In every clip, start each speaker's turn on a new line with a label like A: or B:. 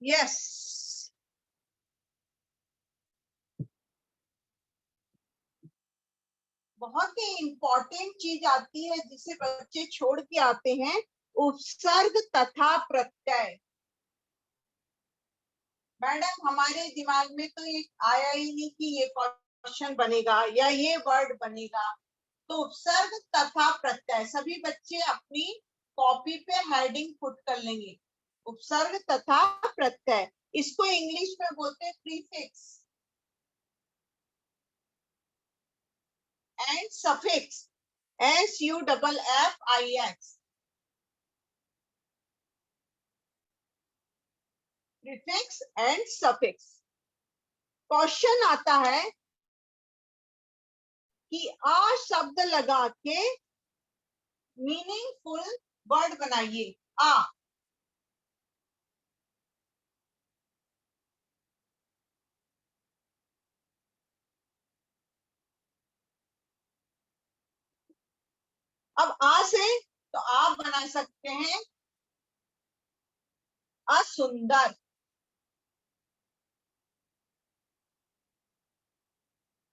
A: Yes, बहुत ही important चीज आती है जिसे बच्चे छोड़ के आते हैं, उपसर्ग तथा प्रत्यय। मैडम हमारे दिमाग में तो ये आया ही नहीं कि ये क्वेश्चन बनेगा या ये वर्ड बनेगा। तो उपसर्ग तथा प्रत्यय सभी बच्चे अपनी कॉपी पे हेडिंग पुट कर लेंगे। उपसर्ग तथा प्रत्यय, इसको इंग्लिश में बोलते हैं prefix and suffix, SUFFIX, prefix and suffix. Question आता है कि आ शब्द लगा के मीनिंगफुल वर्ड बनाइए। आ, अब आ से तो आप बना सकते हैं असुंदर,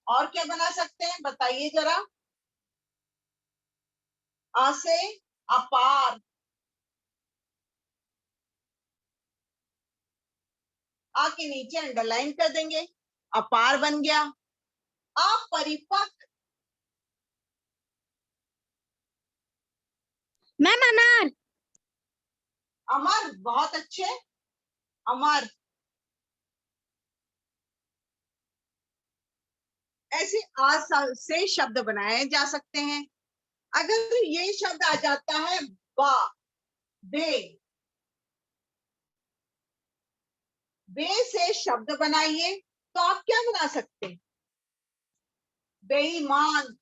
A: और क्या बना सकते हैं बताइए जरा। आ से अपार, आ के नीचे अंडरलाइन कर देंगे, अपार बन गया। अपरिपक्व,
B: मैम अनार।
A: अमर, बहुत अच्छे, अमर। ऐसे आ से शब्द बनाए जा सकते हैं। अगर ये शब्द आ जाता है बा, बे, बे से शब्द बनाइए तो आप क्या बना सकते हैं? बेईमान,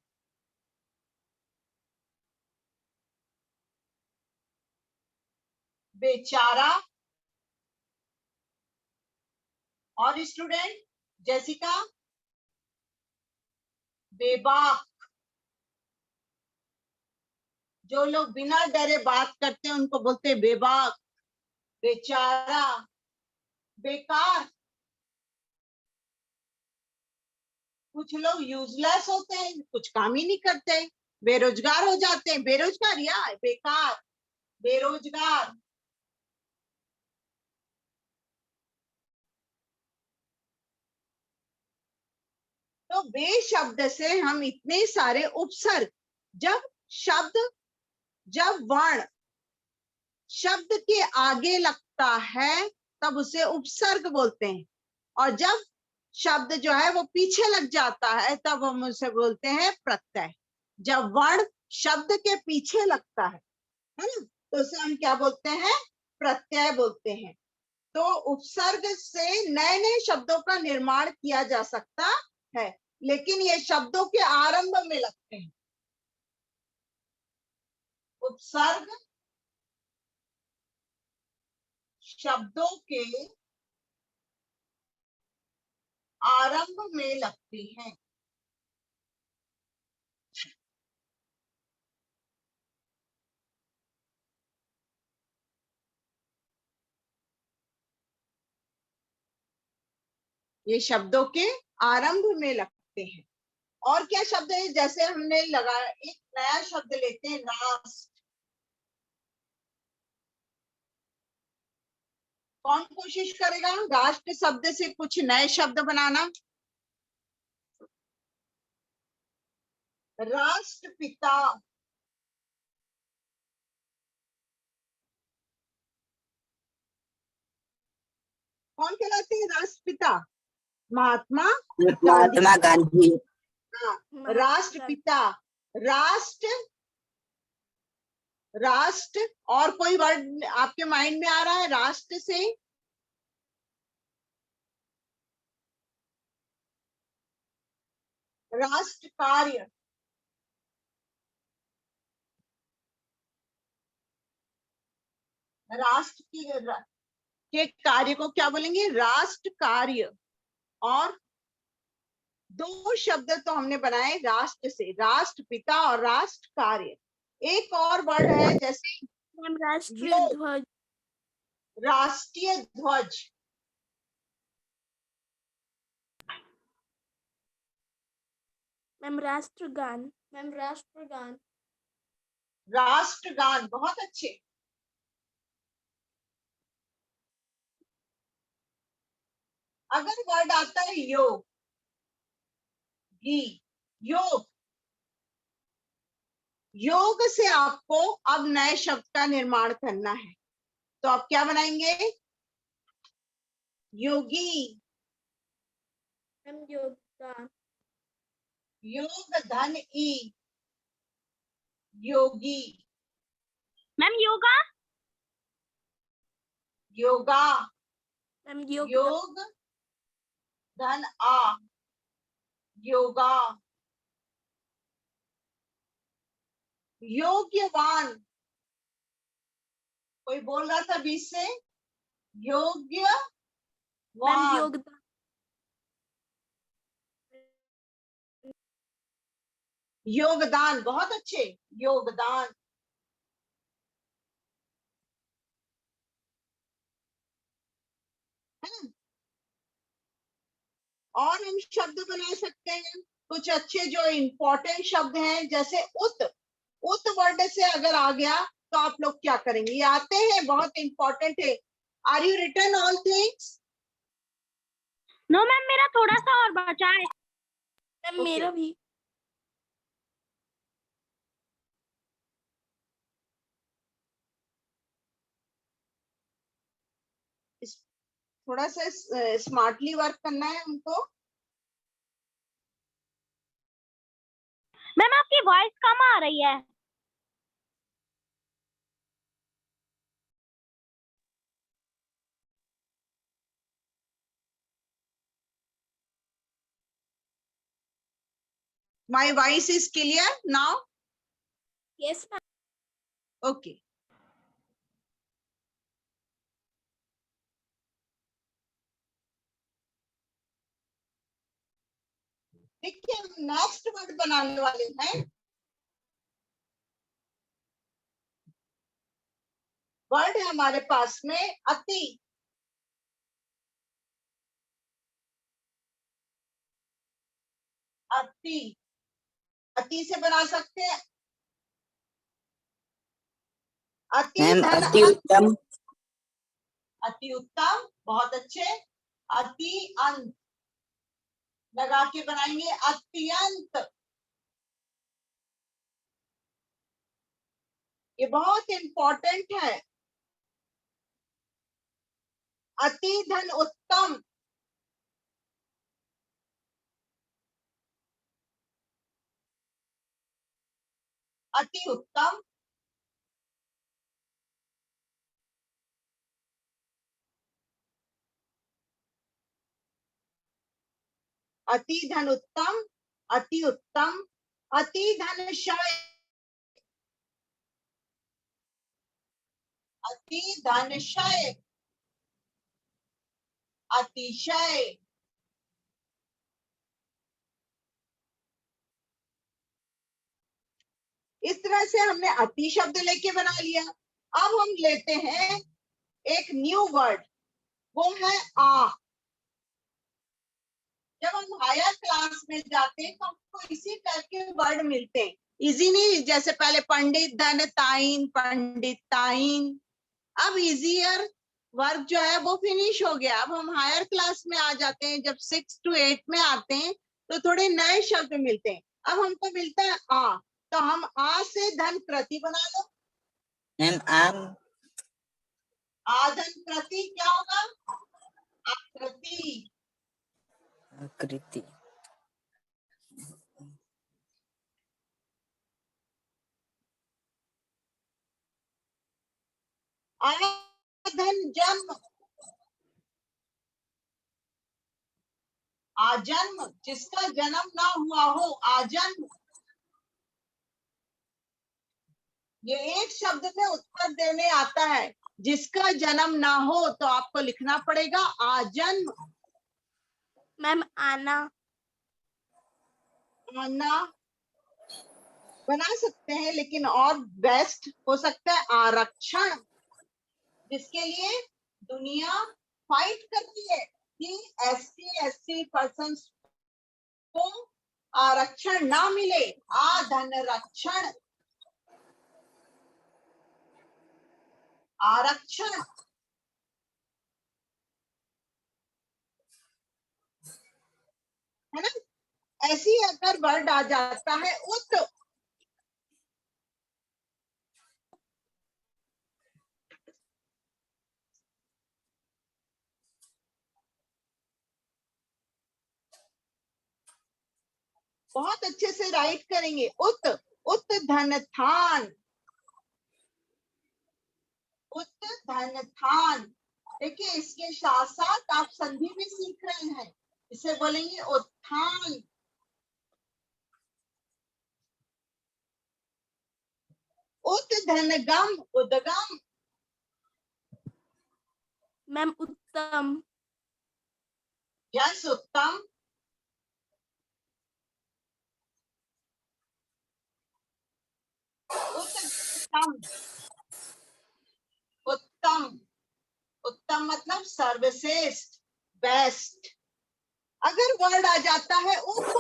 A: बेचारा, और स्टूडेंट जैसिका, बेबाक। जो लोग बिना डरे बात करते हैं उनको बोलते हैं बेबाक, बेचारा, बेकार। कुछ लोग यूजलेस होते हैं, कुछ काम ही नहीं करते, बेरोजगार हो जाते हैं। बेरोजगार या बेकार, बेरोजगार। तो बे शब्द से हम इतने सारे उपसर्ग, जब वर्ण शब्द के आगे लगता है तब उसे उपसर्ग बोलते हैं, और जब शब्द जो है वो पीछे लग जाता है तब हम उसे बोलते हैं प्रत्यय। जब वर्ण शब्द के पीछे लगता है ना, तो उसे हम क्या बोलते हैं? प्रत्यय बोलते हैं। तो उपसर्ग से नए नए शब्दों का निर्माण किया जा सकता है, लेकिन ये शब्दों के आरंभ में लगते हैं। उपसर्ग शब्दों के आरंभ में लगती हैं। ये शब्दों के आरंभ में लगते हैं। और क्या शब्द है? जैसे हमने लगाया, एक नया शब्द लेते हैं, राष्ट्र। कौन कोशिश करेगा राष्ट्र शब्द से कुछ नए शब्द बनाना? राष्ट्रपिता, कौन कहलाते हैं राष्ट्रपिता? महात्मा
C: महात्मा गांधी।
A: हाँ, राष्ट्रपिता, राष्ट्र, राष्ट्र। और कोई वर्ड आपके माइंड में आ रहा है राष्ट्र से? राष्ट्र कार्य, राष्ट्र के कार्य को क्या बोलेंगे? राष्ट्र कार्य। और दो शब्द तो हमने बनाए राष्ट्र से, राष्ट्रपिता और राष्ट्र कार्य। एक और वर्ड है जैसे
B: राष्ट्रीय ध्वज।
A: राष्ट्रीय ध्वज,
B: मैम राष्ट्रगान। मैम राष्ट्रगान।
A: राष्ट्रगान, बहुत अच्छे। अगर वर्ड आता है योग, योग, योग से आपको अब नए शब्द का निर्माण करना है, तो आप क्या बनाएंगे? योगी।
B: मैम योगदान।
A: योग धन ई, योगी।
B: मैम योगा।
A: योगा।
B: मैम योग।
A: योग धन आ, योगा। योग्यवान, कोई बोल रहा था बीच से,
B: मैम
A: योग्यवान।
B: योगदान।
A: योगदान, बहुत अच्छे, योगदान। है ना? और हम शब्द बना सकते हैं कुछ अच्छे जो इंपॉर्टेंट शब्द हैं, जैसे उत। उत वर्ड से अगर आ गया तो आप लोग क्या करेंगे? ये आते हैं, बहुत इंपॉर्टेंट है। Are you written all things?
B: No ma'am, मेरा थोड़ा सा और बचा है। Ma'am
A: Okay.
B: मेरा भी।
A: थोड़ा सा स्मार्टली वर्क करना है हमको।
B: मैम आपकी वॉइस कम आ रही है।
A: My voice is clear now?
B: Yes ma'am.
A: Okay. देखिए, नेक्स्ट वर्ड बनाने वाले हैं। वर्ड है हमारे पास में अति। अति, अति से बना सकते हैं अति
C: मैम
A: धन
C: अति उत्तम।
A: अति उत्तम, बहुत अच्छे। अति अंत लगा के बनाएंगे, अत्यंत। ये बहुत इंपॉर्टेंट है। अति धन उत्तम, अति उत्तम। अति धन उत्तम, अति उत्तम। अति धन शय, अति धन शय, अतिशय। इस तरह से हमने अति शब्द लेके बना लिया। अब हम लेते हैं एक न्यू वर्ड, वो है आ। जब हम हायर क्लास में जाते हैं तो हमको इसी टाइप के वर्ड मिलते हैं। इजी नहीं, जैसे पहले पंडित धन ताइन, पंडित ताइन। अब इजियर वर्क जो है वो फिनिश हो गया। अब हम हायर क्लास में आ जाते हैं, जब 6 to 8 में आते हैं तो थोड़े नए शब्द मिलते हैं। अब हमको मिलता है आ, तो हम आ से धन कृति बना लो।
C: मैम आम।
A: आधन कृति क्या होगा? आकृति।
C: आकृति।
A: आधन जन्म, आजन्म, जिसका जन्म ना हुआ हो, आजन्म। ये एक शब्द में उत्तर देने आता है। जिसका जन्म ना हो तो आपको लिखना पड़ेगा आजन्म।
B: मैम आना।
A: आना बना सकते हैं, लेकिन और बेस्ट हो सकता है आरक्षण, जिसके लिए दुनिया फाइट करती है कि ST SC पर्सन को आरक्षण ना मिले, धन रक्षण, आरक्षण, है ना। ऐसी अगर वर्ड आ जाता है उत, बहुत अच्छे से राइट करेंगे। उत, उत धन थान, उत धन थान। देखिए इसके साथ साथ आप संधि भी सीख रहे हैं, इसे बोलेंगे उत्थान। उत धन गम, उदगम,
D: मैम उत्तम,
A: यस उत्तम, उत्तम, उत्तम, उत्तम मतलब सर्वश्रेष्ठ, बेस्ट। अगर वर्ड आ जाता है उप,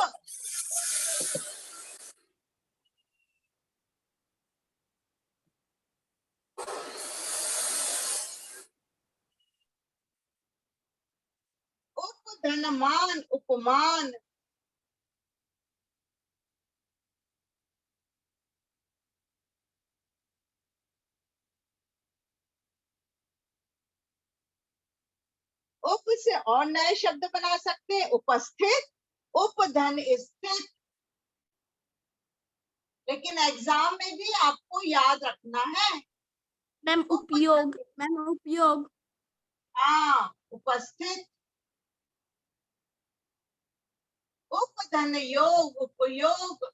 A: उप धनमान, उपमान, उप से और नए शब्द बना सकते हैं, उपस्थित, उपधन स्थित। लेकिन एग्जाम में भी आपको याद रखना है।
D: मैम उपयोग, मैम उपयोग,
A: हाँ, उपस्थित, उपधन योग, उपयोग,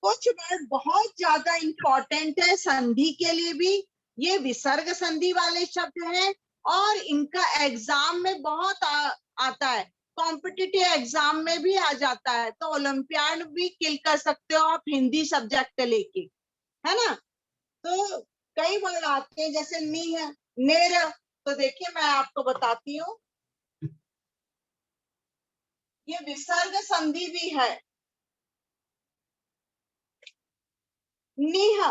A: कुछ वर्ड बहुत ज्यादा इंपॉर्टेंट है संधि के लिए भी। ये विसर्ग संधि वाले शब्द हैं और इनका एग्जाम में बहुत आता है, कॉम्पिटिटिव एग्जाम में भी आ जाता है। तो ओलंपियाड भी किल कर सकते हो आप हिंदी सब्जेक्ट लेके, है ना। तो कई वर्ड आते हैं जैसे नीह, नेर। तो देखिए मैं आपको बताती हूँ, ये विसर्ग संधि भी है। नीह,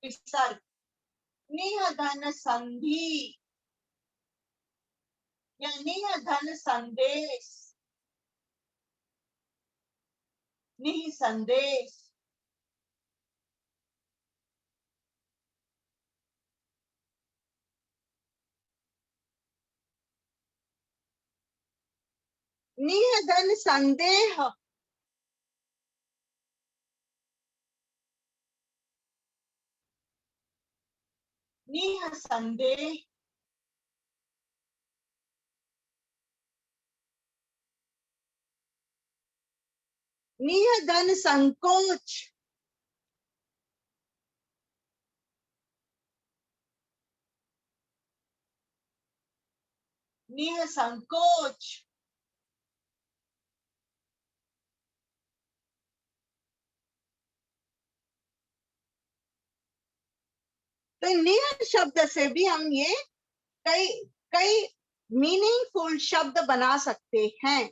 A: विसर्ग, नीह धन संधि या नीह धन संदेश, निह संदेश, निह धन संदेह, निह संदेह, निह धन संकोच, निह संकोच, तो निह शब्द से भी हम ये कई कई मीनिंगफुल शब्द बना सकते हैं।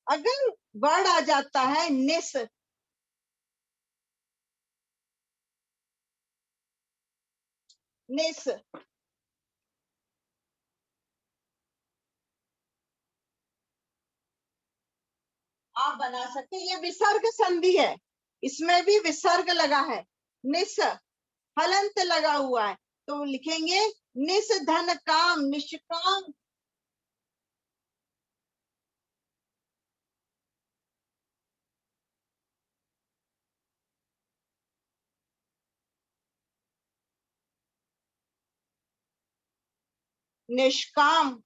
A: अगर वर्ड आ जाता है निस, निस, आप बना सकते हैं। ये विसर्ग संधि है, इसमें भी विसर्ग लगा है, निस, हलंत लगा हुआ है। तो लिखेंगे निस धन काम, निष्काम, निष्काम।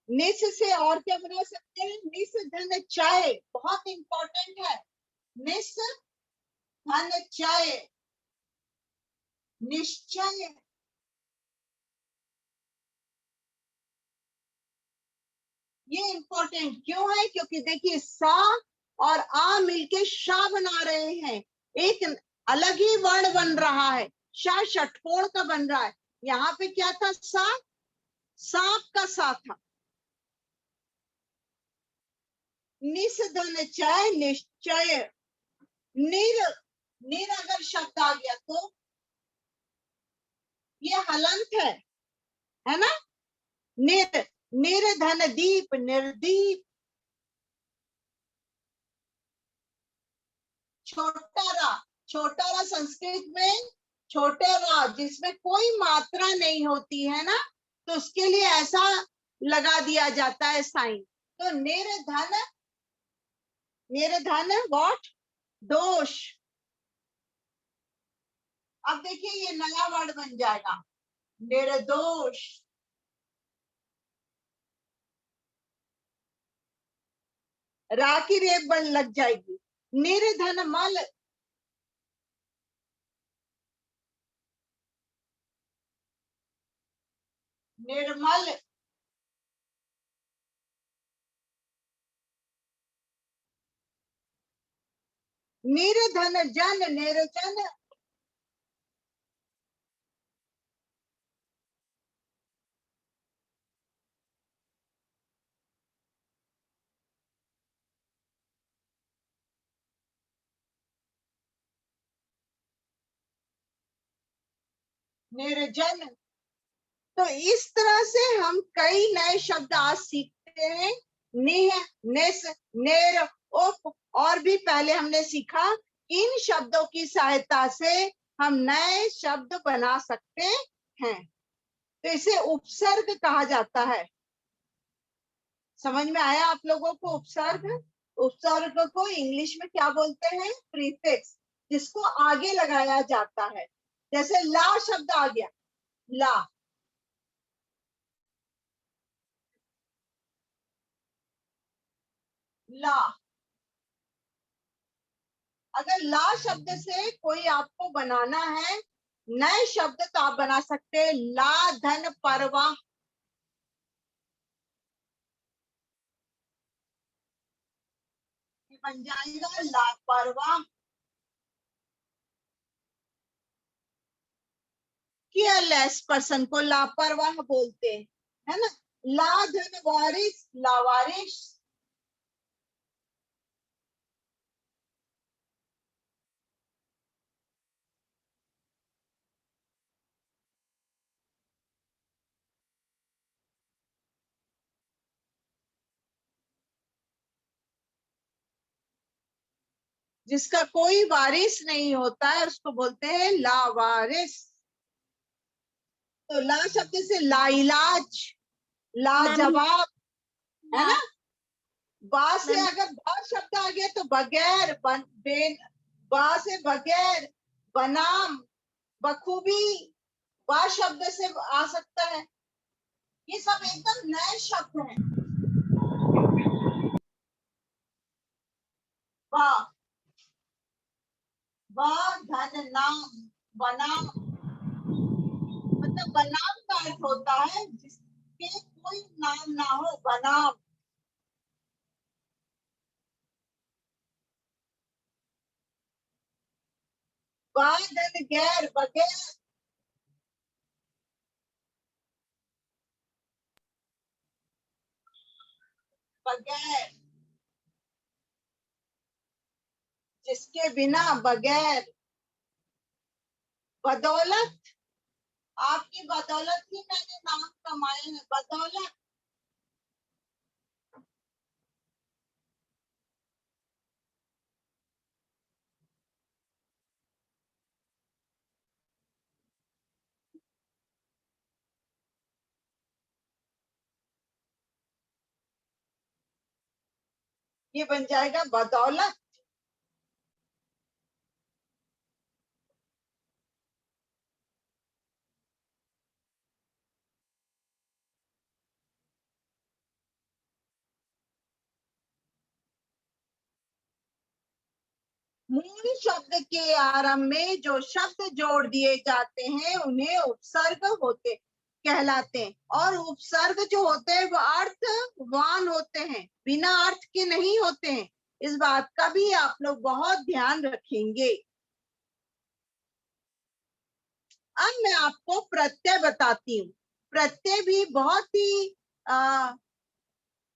A: निस से और क्या बना सकते हैं, निस धन चाय, बहुत इंपॉर्टेंट है। निस धन चय, निश्चय, ये इंपॉर्टेंट क्यों है? क्योंकि देखिए सा और आ मिलके शा बना रहे हैं, एक अलग ही वर्ण बन रहा है, शा षटकोण का बन रहा है। यहाँ पे क्या था? सा, सांप का सा था। निस धन चय निश्चय, निर, निर अगर शब्द आ गया तो ये हलंत है ना? निर, निर्धन दीप, निर्दीप। छोटा रा संस्कृत में छोटे रा जिसमें कोई मात्रा नहीं होती है ना, तो उसके लिए ऐसा लगा दिया जाता है साइन। तो निर्धन, निर्धन व्हाट? दोष। अब देखिए ये नया वर्ड बन जाएगा, निर्दोष। रा की रेप बन लग जाएगी। निर्धन मल, निर्मल। निर्धन जन, निर्जन। निर्जन। तो इस तरह से हम कई नए शब्द आज सीखते हैं। निह, निस, नेर, उप, और भी पहले हमने सीखा। इन शब्दों की सहायता से हम नए शब्द बना सकते हैं। तो इसे उपसर्ग कहा जाता है। समझ में आया आप लोगों को? उपसर्ग, उपसर्ग को इंग्लिश में क्या बोलते हैं? प्रीफिक्स, जिसको आगे लगाया जाता है। जैसे ला शब्द आ गया, ला, ला। अगर ला शब्द से कोई आपको बनाना है नए शब्द, तो आप बना सकते हैं ला धन परवाह। बन जाएगा लापरवाह। केयरलेस पर्सन को लापरवाह बोलते हैं, है ना? ला धन वारिस, लावारिस। जिसका कोई वारिस नहीं होता है उसको बोलते हैं लावारिस। तो ला शब्द से लाइलाज, लाजवाब, है ना? बा से
D: मैम
A: अगर बा शब्द आ गया तो बगैर, बा से बगैर, बनाम, बखूबी, बा शब्द से आ सकता है। ये सब एकदम नए शब्द हैं। बा, बा धन नाम, बनाम, मतलब बनाम का अर्थ होता है जिसके कोई नाम ना हो, बनाम। बा धन गैर, बगैर, बगैर, जिसके बिना, बगैर। बदौलत, आपकी बदौलत ही मैंने नाम कमाए हैं, बदौलत। ये बन जाएगा बदौलत। मूल शब्द के आरंभ में जो शब्द जोड़ दिए जाते हैं उन्हें उपसर्ग होते कहलाते हैं, और उपसर्ग जो होते हैं वो अर्थवान होते हैं, बिना अर्थ के नहीं होते हैं। इस बात का भी आप लोग बहुत ध्यान रखेंगे। अब मैं आपको प्रत्यय बताती हूँ। प्रत्यय भी बहुत ही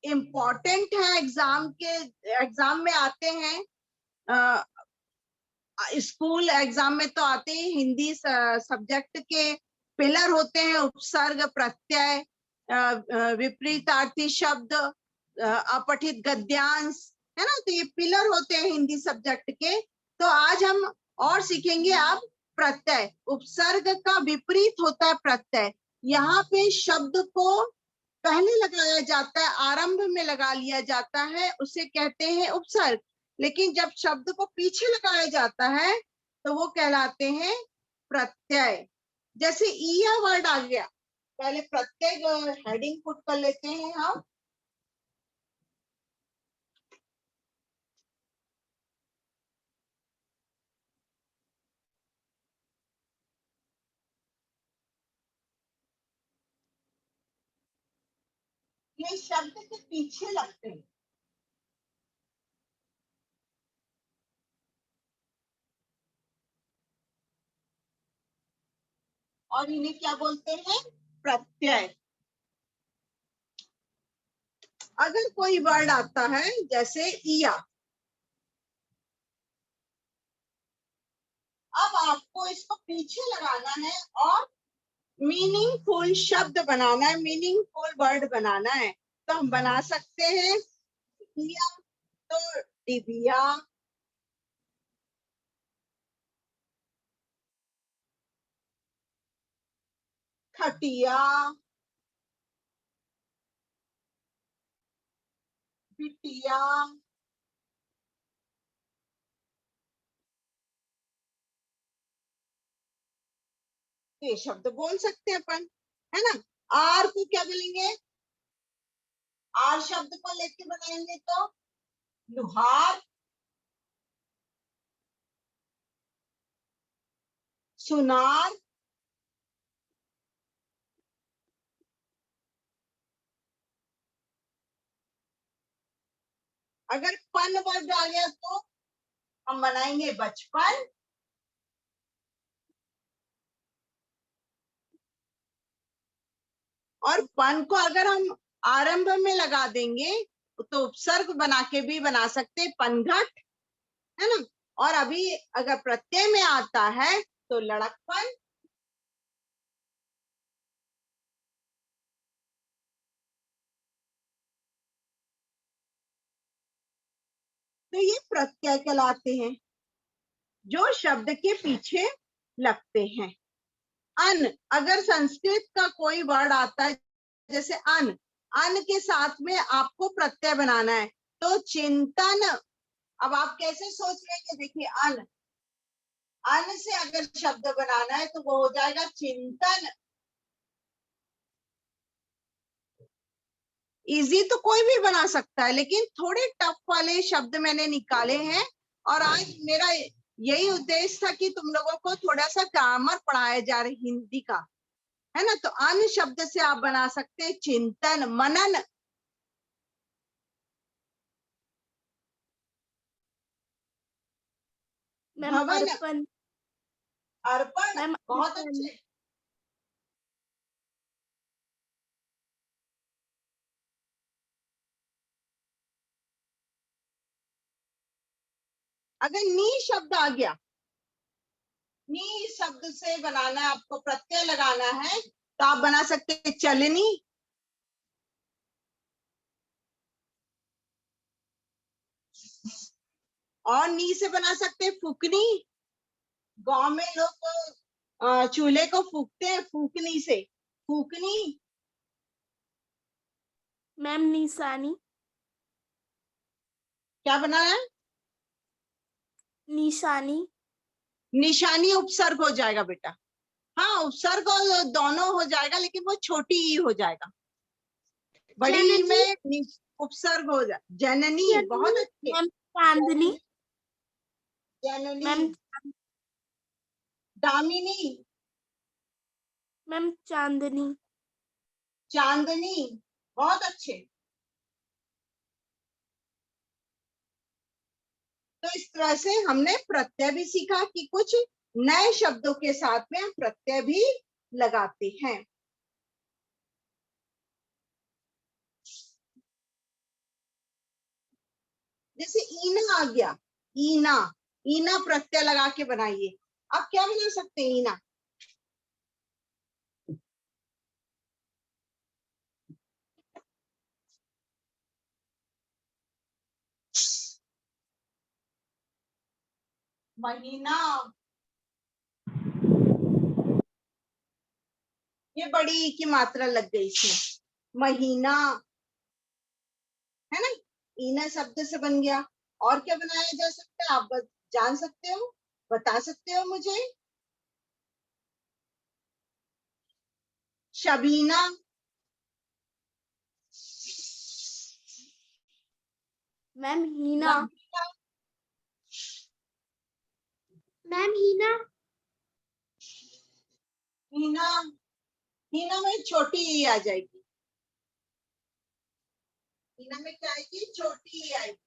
A: इम्पोर्टेंट है, एग्जाम में आते हैं। स्कूल एग्जाम में तो आते ही, हिंदी सब्जेक्ट के पिलर होते हैं उपसर्ग, प्रत्यय, विपरीतार्थी शब्द, अपठित गद्यांश, है ना। तो ये पिलर होते हैं हिंदी सब्जेक्ट के। तो आज हम और सीखेंगे अब प्रत्यय। उपसर्ग का विपरीत होता है प्रत्यय। यहाँ पे शब्द को पहले लगाया जाता है, आरंभ में लगा लिया जाता है, उसे कहते हैं उपसर्ग। लेकिन जब शब्द को पीछे लगाया जाता है तो वो कहलाते हैं प्रत्यय। जैसे ईया वर्ड आ गया, पहले प्रत्यय हेडिंग पुट कर लेते हैं हम। ये शब्द के पीछे लगते हैं। और इन्हें क्या बोलते हैं? प्रत्यय। अगर कोई वर्ड आता है जैसे ईया, अब आपको इसको पीछे लगाना है और मीनिंगफुल शब्द बनाना है, मीनिंगफुल वर्ड बनाना है। तो हम बना सकते हैं ईया तो डिबिया, खटिया, बिटिया, ये शब्द बोल सकते हैं अपन, है ना। आर को क्या बोलेंगे? आर शब्द को लेके बनाएंगे तो लुहार, सुनार, अगर पन वर्ड आ गया तो हम बनाएंगे बचपन, और पन को अगर हम आरंभ में लगा देंगे तो उपसर्ग बना के भी बना सकते हैं, पनघट, है ना। और अभी अगर प्रत्यय में आता है तो लड़कपन, तो ये प्रत्यय कहलाते हैं जो शब्द के पीछे लगते हैं। अन, अगर संस्कृत का कोई वर्ड आता है जैसे अन, अन के साथ में आपको प्रत्यय बनाना है तो चिंतन। अब आप कैसे सोच लेंगे? देखिए अन, अन से अगर शब्द बनाना है तो वो हो जाएगा चिंतन। इजी तो कोई भी बना सकता है, लेकिन थोड़े टफ वाले शब्द मैंने निकाले हैं। और आज मेरा यही उद्देश्य था कि तुम लोगों को थोड़ा सा ग्रामर पढ़ाया जा रहा है हिंदी का, है ना। तो अन शब्द से आप बना सकते हैं चिंतन, मनन।
D: मैम
A: भवन,
D: अर्पण।
A: अर्पण,
D: मैम
A: बहुत
D: अर्पण।
A: अच्छे। अगर नी शब्द आ गया, नी शब्द से बनाना है आपको, प्रत्यय लगाना है तो आप बना सकते हैं चलनी, और नी से बना सकते हैं फूकनी। गांव में लोग चूल्हे को फूकते हैं फूकनी से, फूकनी।
D: मैम निशानी।
A: क्या बनाना है?
D: निशानी। निशानी
A: उपसर्ग हो जाएगा बेटा। हाँ, उपसर्ग और दोनों हो जाएगा, लेकिन वो छोटी ई हो जाएगा। बड़ी ई में उपसर्ग हो जाए। जननी, बहुत अच्छे।
D: मैम चांदनी।
A: जननी,
D: मैम
A: दामिनी,
D: मैम चांदनी,
A: चांदनी, बहुत अच्छे। तो इस तरह से हमने प्रत्यय भी सीखा कि कुछ नए शब्दों के साथ में हम प्रत्यय भी लगाते हैं। जैसे ईना आ गया, ईना, ईना प्रत्यय लगा के बनाइए। आप क्या बना सकते हैं ईना? महीना, ये बड़ी ई की मात्रा लग गई इसमें, महीना, है ना? ईना शब्द से बन गया। और क्या बनाया जा सकता है, आप जान सकते हो, बता सकते हो मुझे? शबीना,
D: मैम हीना,
A: नबीना,
B: मैम हीना,
A: हीना, हीना में छोटी ई आ जाएगी। हीना में क्या आएगी? छोटी ई आएगी।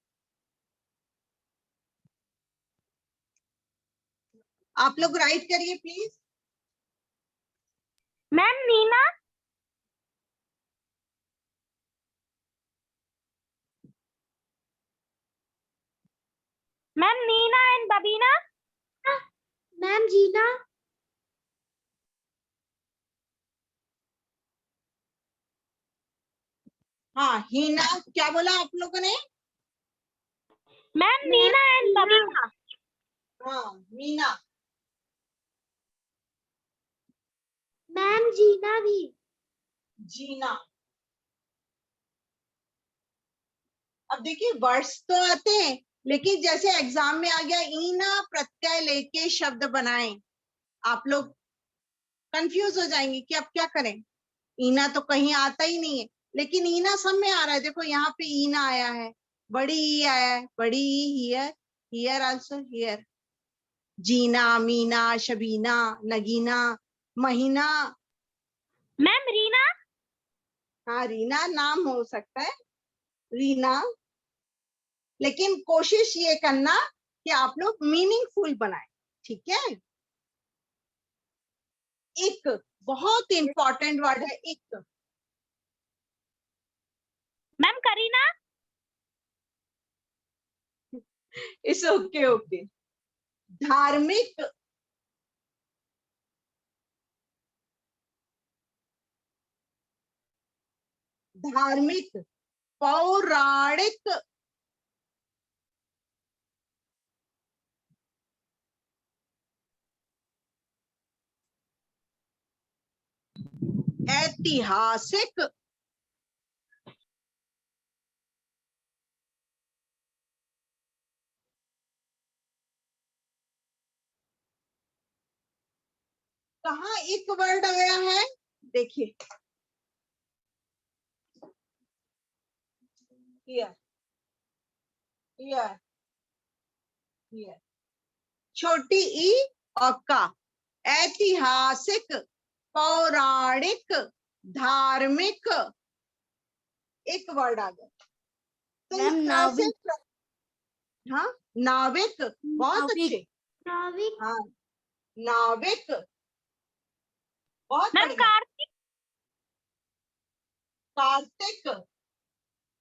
A: आप लोग राइट करिए please.
B: Ma'am Nina, ma'am Nina and Babina, ma'am Jeena,
A: हाँ, हीना क्या बोला आप लोगों ने?
B: मैम नीना एंड बबीना,
A: हाँ, मीना,
B: मैम जीना भी,
A: जीना। अब देखिए वर्ड्स तो आते हैं, लेकिन जैसे एग्जाम में आ गया ईना प्रत्यय लेके शब्द बनाएं, आप लोग कंफ्यूज हो जाएंगे कि अब क्या करें। ईना तो कहीं आता ही नहीं है, लेकिन ईना सब में आ रहा है। देखो यहाँ पे ईना आया है, बड़ी ई आया है, बड़ी E here, here also here. Jeena, Meena, Shabina, Nagina, महीना।
B: मैम रीना,
A: हाँ, रीना नाम हो सकता है, रीना। लेकिन कोशिश ये करना कि आप लोग मीनिंगफुल बनाएं, ठीक है? एक बहुत इंपॉर्टेंट वर्ड है एक।
B: Ma'am Kareena,
A: it's okay, okay. धार्मिक, धार्मिक, पौराणिक, ऐतिहासिक, कहाँ एक वर्ड आया है? देखिए, हियर, हियर, हियर, छोटी ई और का। ऐतिहासिक, पौराणिक, धार्मिक, एक वर्ड आ गया। तो इस
D: मैम
A: तरह से
D: नाविक,
A: हाँ, नाविक, बहुत
D: नाविक,
A: अच्छे।
B: नाविक,
A: हाँ, नाविक, बहुत
B: मैम
A: बढ़िया।
B: कार्तिक,
A: कार्तिक,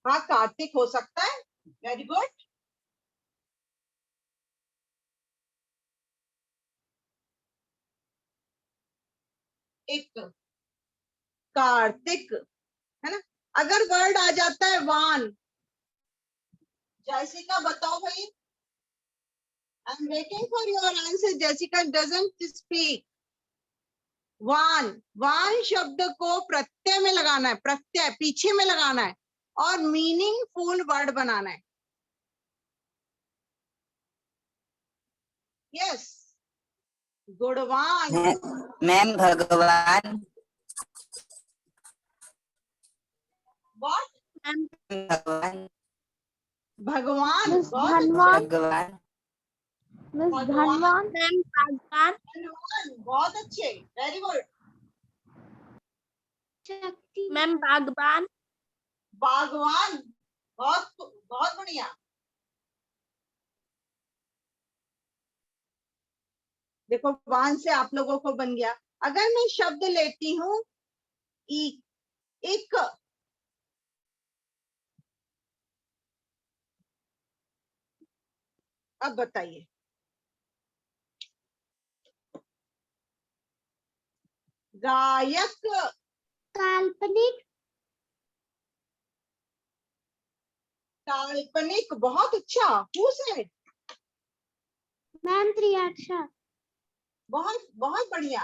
A: हाँ कार्तिक हो सकता है, वेरी गुड। एक कार्तिक, है ना? अगर वर्ड आ जाता है वान, जैसिका बताओ भाई, I am waiting for your answer. Jessica doesn't speak. वान, वान शब्द को प्रत्यय में लगाना है, प्रत्यय पीछे में लगाना है और मीनिंगफुल वर्ड बनाना है। यस, गुणवान,
C: मैम भगवान,
A: व्हाट?
D: मैम
C: भगवान,
A: भगवान, बहुत अच्छे।
C: भगवान,
D: मिस
A: भगवान।
D: धनवान।
B: मैम भगवान।
A: धनवान, बहुत अच्छे, वेरी गुड।
D: शक्ति।
B: मैम भगवान।
A: बागवान, बहुत बहुत बढ़िया। देखो वान से आप लोगों को बन गया। अगर मैं शब्द लेती हूँ एक, अब बताइए। गायक,
D: काल्पनिक।
A: काल्पनिक, बहुत अच्छा। Who said?
D: मैम त्रियाक्षा।
A: बहुत बहुत बढ़िया।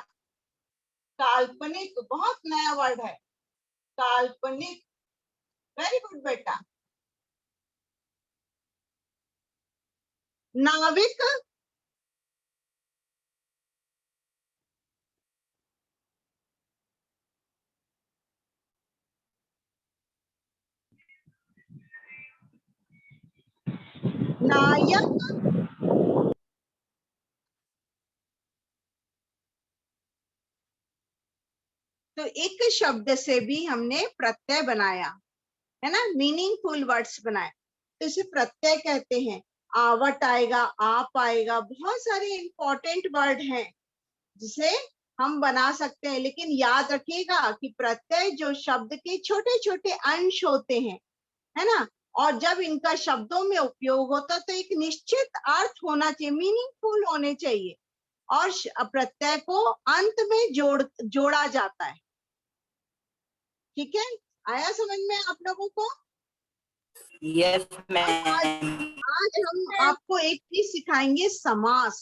A: काल्पनिक बहुत नया वर्ड है, काल्पनिक, वेरी गुड बेटा। नाविक, नायक, तो एक शब्द से भी हमने प्रत्यय बनाया है ना, मीनिंगफुल वर्ड्स बनाए, तो इसे प्रत्यय कहते हैं। आवट आएगा, आप आएगा, बहुत सारे इंपॉर्टेंट वर्ड हैं जिसे हम बना सकते हैं। लेकिन याद रखिएगा कि प्रत्यय जो शब्द के छोटे छोटे अंश होते हैं, है ना, और जब इनका शब्दों में उपयोग होता तो एक निश्चित अर्थ होना चाहिए, मीनिंगफुल होने चाहिए, और प्रत्यय को अंत में जोड़ा जाता है। ठीक है, आया समझ में आप लोगों को?
C: यस
A: आज
C: मैम।
A: आज हम आपको एक चीज सिखाएंगे, समास।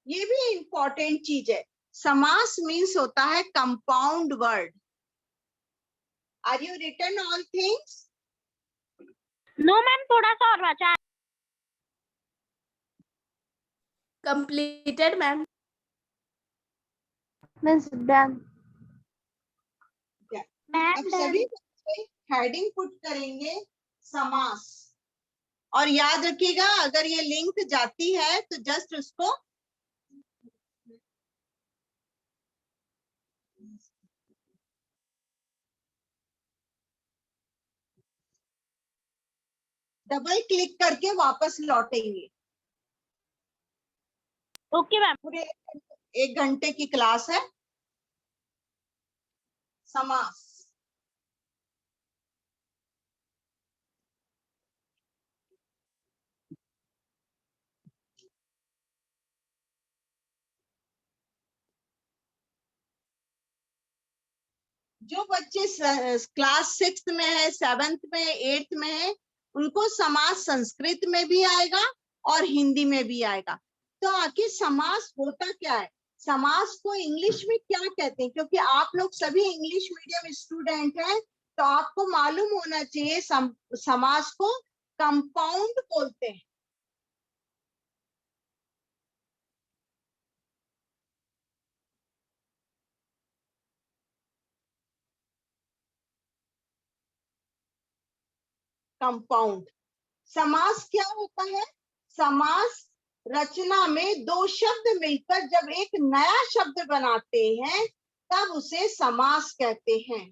A: ये भी इंपॉर्टेंट चीज है। समास मीन्स होता है compound word. Are you written all things?
B: No ma'am, थोड़ा सा और बचा है।
D: Completed ma'am. Miss done.
A: अब सभी बच्चे हेडिंग पुट करेंगे समास, और याद रखिएगा अगर ये लिंक जाती है तो जस्ट उसको डबल क्लिक करके वापस लौटेंगे।
B: Okay ma'am.
A: पूरे 1 घंटे की क्लास है। समास, जो बच्चे क्लास 6 में है, 7th में है, 8th में है, उनको समास संस्कृत में भी आएगा और हिंदी में भी आएगा। तो आखिर समास होता क्या है, समास को इंग्लिश में क्या कहते हैं? क्योंकि आप लोग सभी इंग्लिश मीडियम स्टूडेंट हैं, तो आपको मालूम होना चाहिए समास को कंपाउंड बोलते हैं। कंपाउंड समास क्या होता है? समास रचना में दो शब्द मिलकर जब एक नया शब्द बनाते हैं तब उसे समास कहते हैं।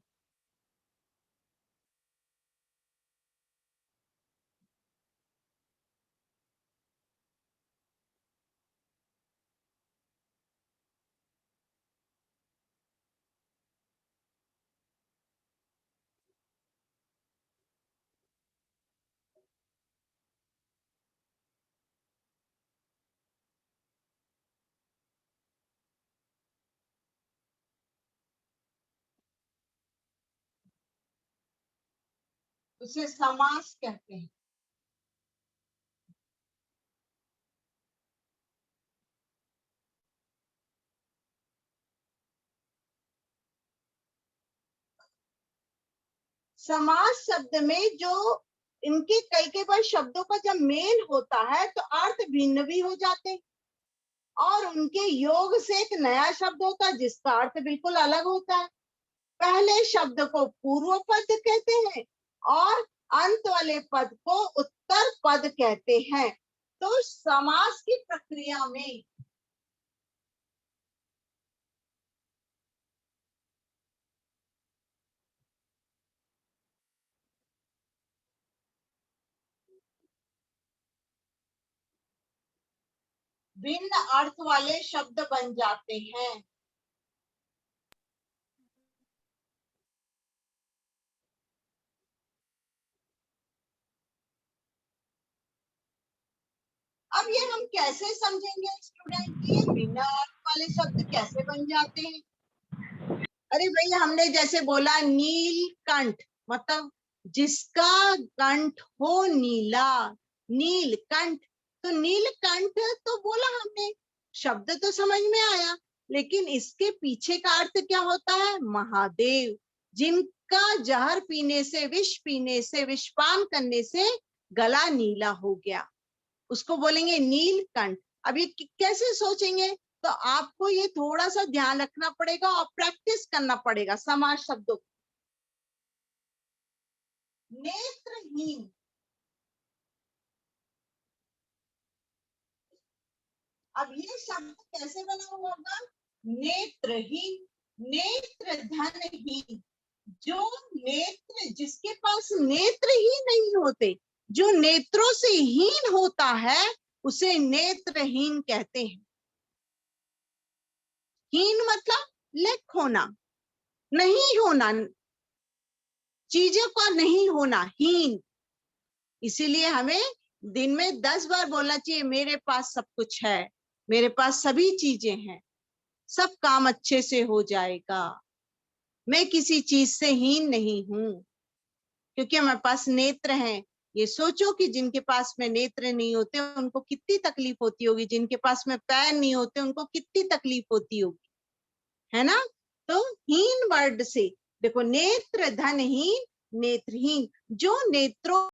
A: उसे समास कहते हैं। समास शब्द में जो इनके कई बार शब्दों का जब मेल होता है तो अर्थ भिन्न भी हो जाते हैं, और उनके योग से एक नया शब्द होता है जिसका अर्थ बिल्कुल अलग होता है। पहले शब्द को पूर्व पद कहते हैं और अंत वाले पद को उत्तर पद कहते हैं। तो समास की प्रक्रिया में भिन्न अर्थ वाले शब्द बन जाते हैं। अब ये हम कैसे समझेंगे स्टूडेंट कि ये भिन्न अर्थ वाले शब्द कैसे बन जाते हैं? अरे भाई, हमने जैसे बोला नीलकंठ, मतलब जिसका कंठ हो नीला, नीलकंठ। तो नीलकंठ तो बोला हमने, शब्द तो समझ में आया, लेकिन इसके पीछे का अर्थ क्या होता है? महादेव, जिनका जहर पीने से, विष पीने से, विषपान करने से गला नीला हो गया, उसको बोलेंगे नीलकंठ। अब ये कैसे सोचेंगे? तो आपको ये थोड़ा सा ध्यान रखना पड़ेगा और प्रैक्टिस करना पड़ेगा समास शब्दों को। नेत्रहीन, अब ये शब्द कैसे बना हुआ होगा? नेत्रहीन, नेत्र धनहीन। जो नेत्र, जिसके पास नेत्र ही नहीं होते, जो नेत्रों से हीन होता है, उसे नेत्रहीन कहते हैं। हीन मतलब लेक होना, नहीं होना, चीजों का नहीं होना, हीन। इसीलिए हमें दिन में 10 बार बोलना चाहिए, मेरे पास सब कुछ है, मेरे पास सभी चीजें हैं, सब काम अच्छे से हो जाएगा, मैं किसी चीज से हीन नहीं हूं, क्योंकि हमारे पास नेत्र हैं। ये सोचो कि जिनके पास में नेत्र नहीं होते उनको कितनी तकलीफ होती होगी, जिनके पास में पैर नहीं होते उनको कितनी तकलीफ होती होगी, है ना? तो हीन वर्ड से देखो, नेत्र धनहीन, नेत्रहीन, जो नेत्रों